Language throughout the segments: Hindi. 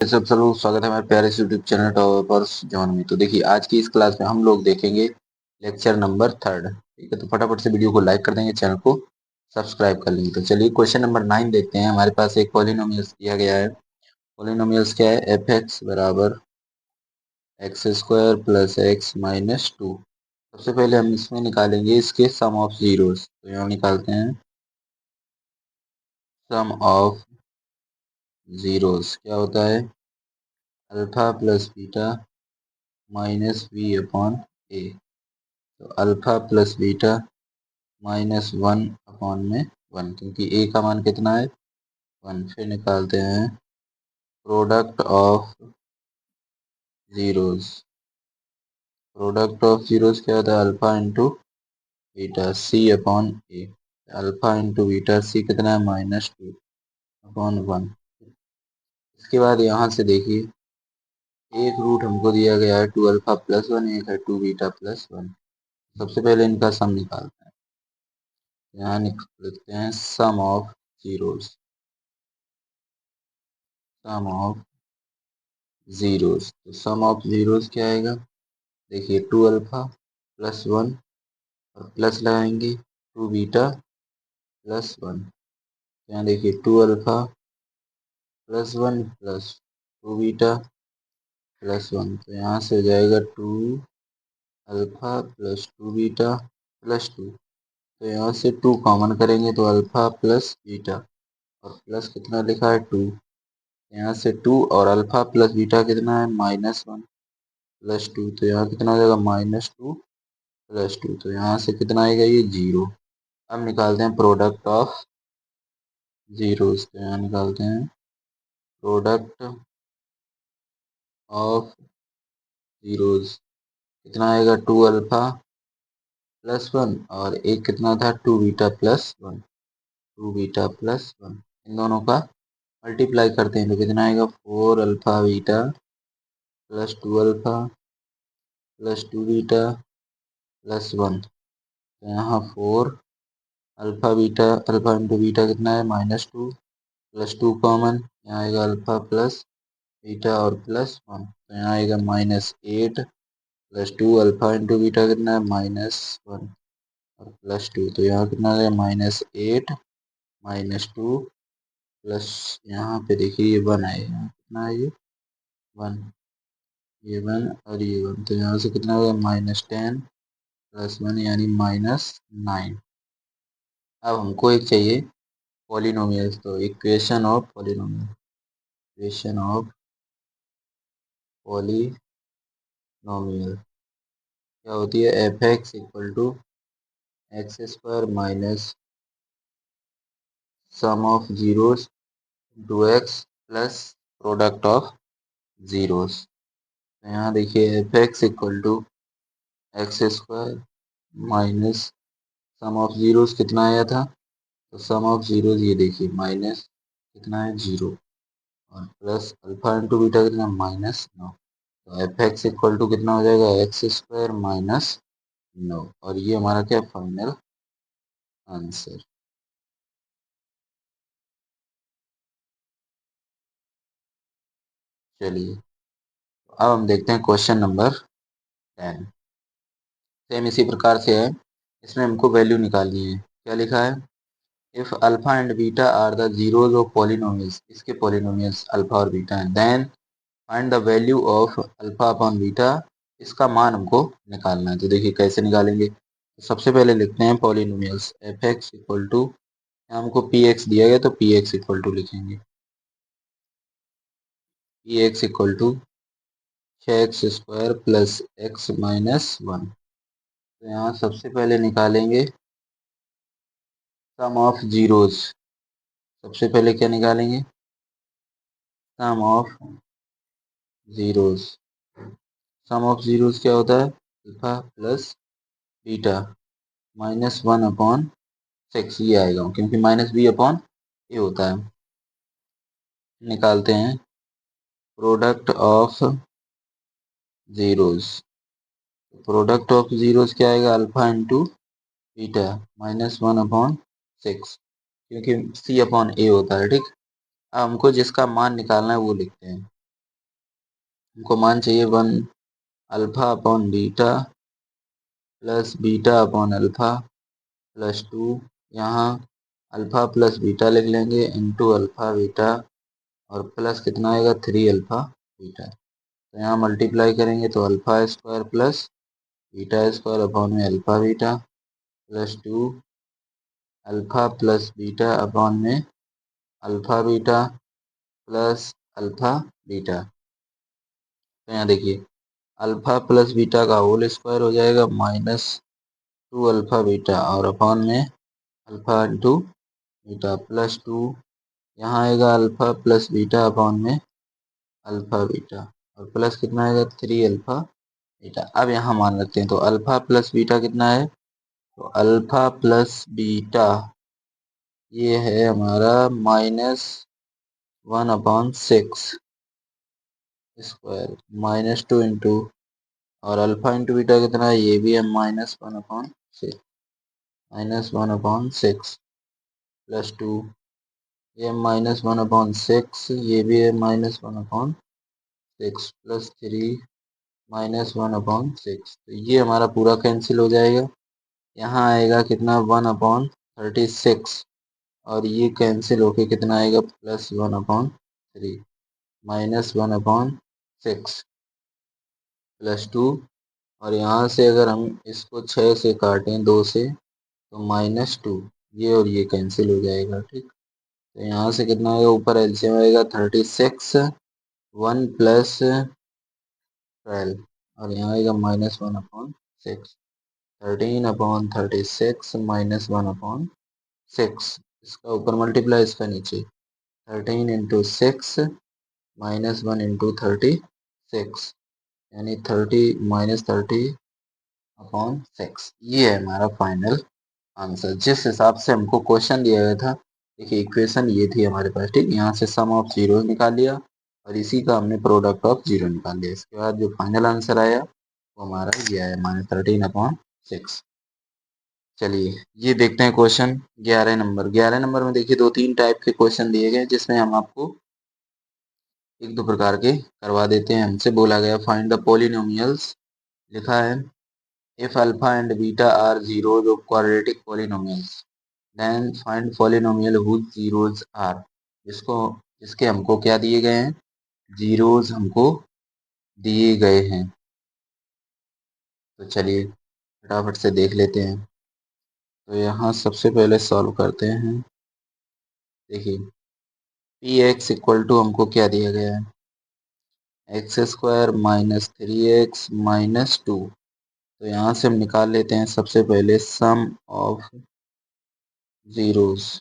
सब लोग स्वागत है हमारे प्यारे यूट्यूब चैनल टॉपर्स जॉन में। तो देखिए आज की इस क्लास में हम लोग देखेंगे लेक्चर नंबर 3। ठीक है, तो फटाफट से वीडियो को लाइक कर देंगे, चैनल को सब्सक्राइब कर लेंगे। तो चलिए क्वेश्चन नंबर 9 देखते हैं। हमारे पास एक पॉलिनोमियल्स दिया गया है। पॉलिनोमियल्स क्या है? एफ एक्स बराबर x square plus X minus 2। सबसे पहले हम इसमें निकालेंगे इसके सम ऑफ जीरोस। तो यहाँ निकालते हैं सम ऑफ जीरोस। क्या होता है? Alpha plus beta minus b upon a. तो alpha plus beta minus 1 upon में 1, क्योंकि ए का मान कितना है? 1। फिर निकालते हैं product of zeros. Product of zeros क्या होता है? अल्फा इंटू बीटा सी अपॉन ए। अल्फा इंटू बीटा सी कितना है? -2 अपॉन 1। इसके बाद यहाँ से देखिए एक रूट हमको दिया गया है 2 अल्फा प्लस 1, एक है 2 बीटा प्लस 1। सबसे पहले इनका सम निकालते हैं। यहाँ लिखते हैं sum of zeros. Sum of zeros. तो सम ऑफ जीरोस क्या आएगा? देखिए 2 अल्फा प्लस 1 और प्लस लगाएंगे 2 बीटा प्लस 1। यहाँ देखिए 2 alpha plus 1 plus 2 beta plus 1। तो यहाँ से हो जाएगा 2 अल्फा प्लस 2 बीटा प्लस 2। तो यहाँ से 2 कॉमन करेंगे तो अल्फा प्लस बीटा और प्लस कितना लिखा है 2। यहाँ से 2 और अल्फा प्लस बीटा कितना है? -1 प्लस 2। तो यहाँ कितना हो जाएगा? -2 प्लस 2। तो यहाँ से कितना आएगा? ये 0। अब निकालते हैं प्रोडक्ट ऑफ जीरोस। तो यहाँ निकालते हैं प्रोडक्ट ऑफ जीरोस। कितना आएगा? 2 अल्फा प्लस 1 और एक कितना था? 2 बीटा प्लस 1। 2 बीटा प्लस 1 इन दोनों का मल्टीप्लाई करते हैं तो कितना आएगा? 4 alpha beta plus 2 alpha plus 2 beta plus 1। तो यहाँ 4 अल्फा इंटू बीटा कितना है? -2 प्लस 2 कॉमन, यहाँ आएगा अल्फा प्लस बीटा और प्लस 1। तो यहाँ आएगा -8 प्लस 2 अल्फा इंटू बीटा कितना है? -1 और प्लस 2। तो यहाँ कितना आ गया? -8 -2 प्लस यहाँ पे देखिए ये 1 है। यहाँ कितना है? ये 1, ये 1 और ये 1। तो यहाँ से कितना हो गया? -10 प्लस 1 यानी -9। अब हमको एक चाहिए पॉलिनोमियल। तो equation of polynomial. Equation of polynomial क्या होती है? F X equal to x square minus sum of zeros to X plus product of zeros. तो यहाँ देखिए F X equal to x square minus sum of zeros कितना आया था? तो सम ऑफ जीरोस ये देखिए माइनस कितना है? 0 और प्लस अल्फा इंटू बीटा कितना? -9। तो एफ एक्स इक्वल टू कितना हो जाएगा? X square -9। और ये हमारा क्या? Final answer. चलिए अब हम देखते हैं क्वेश्चन नंबर 10। सेम इसी प्रकार से है। इसमें हमको वैल्यू निकालनी है। क्या लिखा है? If alpha and beta are the zeros of polynomials. इसके पॉलिनोमियल्स अल्फा और बीटा हैं। Then find the value of alpha upon beta. इसका मान हमको निकालना है। तो देखिए कैसे निकालेंगे। तो सबसे पहले लिखते हैं polynomials. F X equal to, हमको पी एक्स दिया गया तो पी एक्स इक्वल टू लिखेंगे। P x equal to 6x square plus X minus 1। तो यहाँ सबसे पहले निकालेंगे सम ऑफ जीरोस। सबसे पहले क्या निकालेंगे? Sum of zeros. Sum of zeros क्या होता है? अल्फा प्लस बीटा -1 अपॉन 6 ये आएगा, क्योंकि -b अपॉन ए होता है। निकालते हैं product of zeros. Product of zeros क्या आएगा? अल्फा इंटू बीटा -1 अपॉन 6, क्योंकि c अपॉन ए होता है। ठीक। अब हमको जिसका मान निकालना है वो लिखते हैं। हमको मान चाहिए 1 alpha upon beta plus beta upon alpha plus 2, यहाँ अल्फा प्लस बीटा लिख लेंगे इंटू अल्फा बीटा और प्लस कितना आएगा 3 अल्फा बीटा। तो यहाँ मल्टीप्लाई करेंगे तो alpha square plus beta square upon में alpha beta plus 2 alpha plus beta upon में alpha beta plus alpha beta. तो यहाँ देखिए अल्फा प्लस बीटा का होल स्क्वायर हो जाएगा -2 अल्फा बीटा और अपॉन में अल्फा इंटू बीटा प्लस 2, यहाँ आएगा अल्फा प्लस बीटा अपॉन में अल्फा बीटा और प्लस कितना आएगा 3 अल्फा बीटा। अब यहाँ मान रखते हैं तो अल्फा प्लस बीटा कितना है, तो अल्फा प्लस बीटा ये है हमारा -1/6 स्क्वायर -2 इंटू और अल्फा इंटू बीटा कितना है, ये भी है -1/6 प्लस 2, ये -1/6, ये भी है -1/6 प्लस 3 -1/6। तो ये हमारा पूरा कैंसिल हो जाएगा। यहाँ आएगा कितना 1/36 और ये कैंसिल होके कितना आएगा +1/3 -1/6 प्लस 2 और यहाँ से अगर हम इसको 6 से काटें 2 से तो -2, ये और ये कैंसिल हो जाएगा। ठीक, तो यहाँ से कितना आएगा, ऊपर एलसीएम आएगा 36 1 प्लस 12 और यहाँ आएगा -1/6 13/36 -1/6। इसका ऊपर मल्टीप्लाई इसका नीचे 13 इंटू 6 -1 इंटू 36 यानी 30 ये है हमारा फाइनल आंसर जिस हिसाब से हमको क्वेश्चन दिया गया था। देखिए इक्वेशन ये थी हमारे पास। ठीक, यहाँ से सम ऑफ जीरो निकाल लिया और इसी का हमने प्रोडक्ट ऑफ जीरो निकाल लिया। इसके बाद जो फाइनल आंसर आया वो हमारा ये आया -13/6। चलिए ये देखते हैं क्वेश्चन 11 नंबर। 11 नंबर में देखिए 2-3 टाइप के क्वेश्चन दिए गए जिसमें हम आपको 1-2 प्रकार के करवा देते हैं। हमसे बोला गया फाइंड द पॉलिनोमियल्स, लिखा है if alpha and beta are zeros of quadratic polynomials then find polynomial whose zeros are. इसके हमको क्या दिए गए हैं, जीरोज हमको दिए गए हैं। तो चलिए फटाफट से देख लेते हैं। तो यहाँ सबसे पहले सॉल्व करते हैं। देखिए पी एक्स इक्वल टू हमको क्या दिया गया है, x² - 3x - 2। तो यहाँ से हम निकाल लेते हैं सबसे पहले sum of zeros.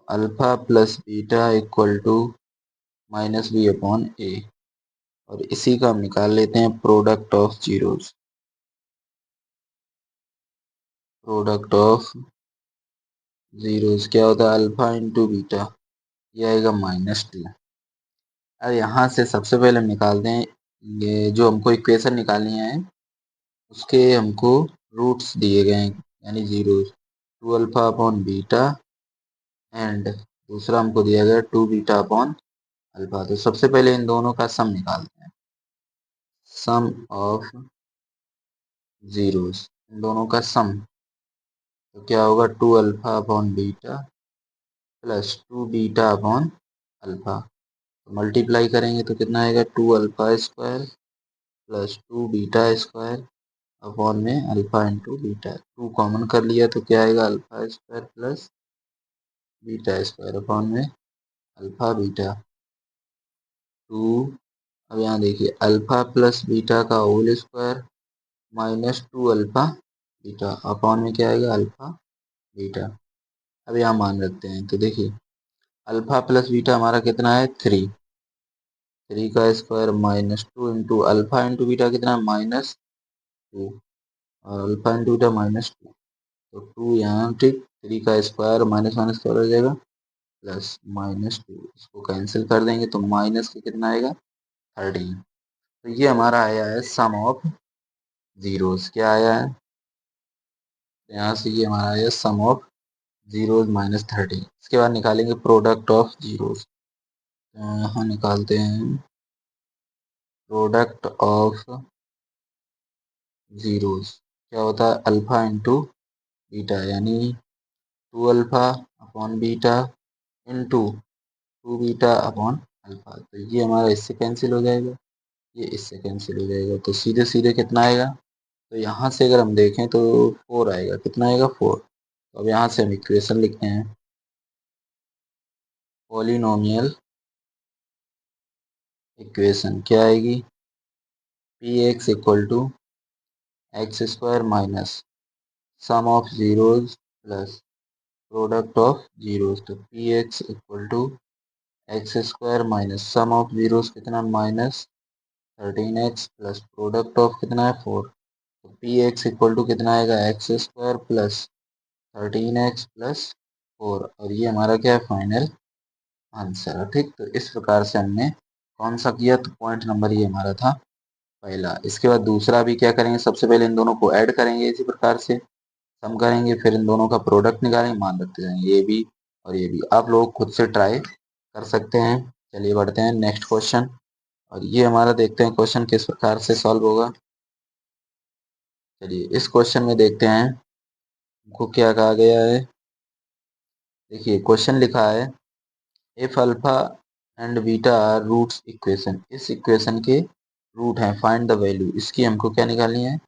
Alpha plus beta equal to -b/a और इसी का हम निकाल लेते हैं product of zeros. Product of zeros क्या होता है, अल्फा इंटू बीटा, ये आएगा -2। अब यहाँ से सबसे पहले हम निकालते हैं ये जो हमको इक्वेशन निकालनी है उसके हमको रूट्स दिए गए हैं यानी zeros 2 alpha upon beta and दूसरा हमको दिया गया 2 बीटा अपॉन अल्फा। तो सबसे पहले इन दोनों का सम निकालते हैं, सम ऑफ जीरोज, इन दोनों का सम। तो क्या होगा 2 alpha upon beta plus 2 beta upon alpha. तो मल्टीप्लाई करेंगे तो कितना आएगा 2 alpha square plus 2 beta square upon में अल्फा इंटू बीटा। 2 कॉमन कर लिया तो क्या आएगा alpha square plus beta square upon में अल्फा बीटा 2। अब यहाँ देखिए अल्फा प्लस बीटा का whole square -2 alpha beta upon में क्या आएगा अल्फा बीटा। अब यहाँ मान रखते हैं तो देखिए अल्फा प्लस बीटा हमारा कितना है 3 का square -2 into alpha into beta कितना -2 और अल्फा इंटू बीटा -2। तो 2 यहाँ ठीक 3 का स्क्वायर माइनस माइनस क्या हो जाएगा प्लस -2, इसको कैंसिल कर देंगे तो माइनस के कितना आएगा 13। तो ये हमारा आया है सम ऑफ जीरोस। क्या आया है यहाँ से, ये हमारा आया सम ऑफ जीरोस -13। इसके बाद निकालेंगे प्रोडक्ट ऑफ जीरोस। यहाँ निकालते हैं प्रोडक्ट ऑफ जीरोस क्या होता है, अल्फा इंटू बीटा, यानी 2 alpha upon beta into 2 beta upon alpha. तो ये हमारा इससे कैंसिल हो जाएगा, ये इससे कैंसिल हो जाएगा, तो सीधे सीधे कितना आएगा, तो यहाँ से अगर हम देखें तो 4 आएगा। कितना आएगा, 4। तो अब यहाँ से हम इक्वेशन लिखते हैं, पॉलिनोमियल इक्वेशन क्या आएगी, p x equal to x square minus sum of zeros plus product of zeros. तो P x equal to x square minus sum of zeros कितना, -13x प्लस प्रोडक्ट ऑफ कितना है 4। तो पी एक्स इक्वल टू कितना आएगा, x square plus 13x plus 4, और ये हमारा क्या है, फाइनल आंसर है। ठीक, तो इस प्रकार से हमने कौन सा किया, तो पॉइंट नंबर ये हमारा था पहला। इसके बाद दूसरा भी क्या करेंगे, सबसे पहले इन दोनों को ऐड करेंगे, इसी प्रकार से सम करेंगे, फिर इन दोनों का प्रोडक्ट निकालेंगे, मान रखते जाएंगे, ये भी और ये भी। आप लोग खुद से ट्राई कर सकते हैं। चलिए बढ़ते हैं नेक्स्ट क्वेश्चन, और ये हमारा देखते हैं क्वेश्चन किस प्रकार से सॉल्व होगा। चलिए इस क्वेश्चन में देखते हैं हमको क्या कहा गया है। देखिए क्वेश्चन लिखा है, if alpha and beta are roots equation, इस इक्वेशन के रूट हैं, फाइंड द वैल्यू, इसकी हमको क्या निकालनी है,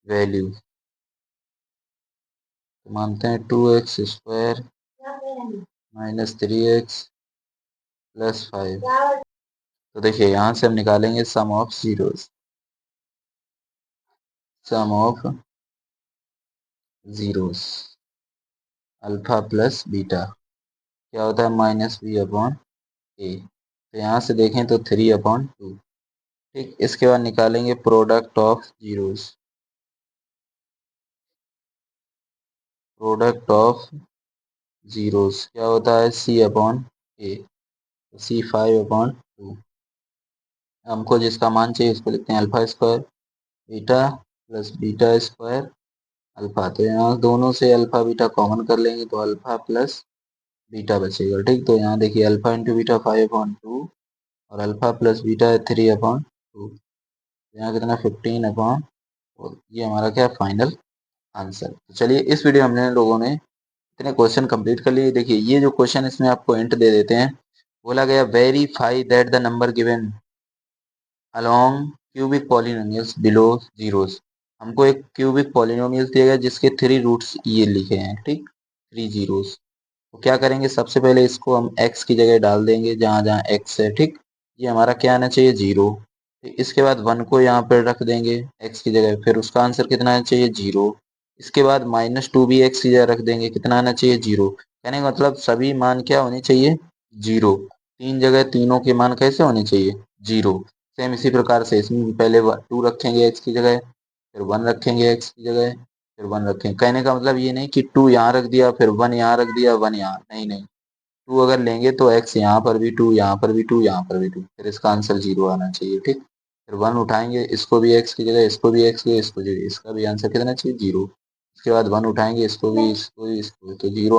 वैल्यू। तो मानते हैं 2x square minus 3x plus 5। तो देखिए यहाँ से हम निकालेंगे sum of zeros, sum of zeros alpha plus beta क्या होता है, -b/a। तो यहाँ से देखें तो 3/2। ठीक, इसके बाद निकालेंगे product of zeros, product of zeros क्या होता है, c/a। तो c5/2। हमको जिसका मान चाहिए उसको लिखते हैं alpha square beta plus beta square alpha. तो यहाँ दोनों से अल्फा बीटा कॉमन कर लेंगे, तो अल्फा प्लस बीटा बचेगा। ठीक, तो यहाँ देखिए अल्फा इंटू बीटा 5/2 और अल्फा प्लस बीटा है 3/2। यहाँ कितना 15/4। ये हमारा क्या फाइनल आंसर। तो चलिए इस वीडियो हमने लोगों ने इतने क्वेश्चन कंप्लीट कर लिए। देखिए ये जो क्वेश्चन इसमें आपको हिंट दे देते हैं, बोला गया verify that the number given along cubic polynomials below zeros. हमको एक क्यूबिक पॉलिनोमियल दिया गया जिसके 3 रूट्स ये लिखे हैं, ठीक, 3 जीरोस। तो क्या करेंगे, सबसे पहले इसको हम x की जगह डाल देंगे जहाँ जहाँ x है। ठीक, ये हमारा क्या आना चाहिए, 0। इसके बाद 1 को यहाँ पर रख देंगे x की जगह, फिर उसका आंसर कितना आना चाहिए, 0। इसके बाद -2 भी x की जगह रख देंगे, कितना आना चाहिए, 0। कहने का मतलब सभी मान क्या होने चाहिए, 0। 3 जगह तीनों के मान कैसे होने चाहिए, 0। सेम इसी प्रकार से इसमें पहले 2 रखेंगे x की जगह, फिर 1 रखेंगे x की जगह, फिर 1 रखेंगे। कहने का मतलब ये नहीं कि 2 यहाँ रख दिया फिर 1 यहाँ रख दिया 1 यहाँ, नहीं नहीं। 2 अगर लेंगे तो x यहाँ पर भी 2, यहाँ पर भी 2, यहाँ पर भी 2, फिर इसका आंसर 0 आना चाहिए। ठीक, फिर 1 उठाएंगे, इसको भी x की जगह, इसको भी x की जगह, इसको भी, इसका भी आंसर कितना चाहिए, 0। इसके बाद 1 उठाएंगे, इसको भी, इसको भी, इसको भी, तो 0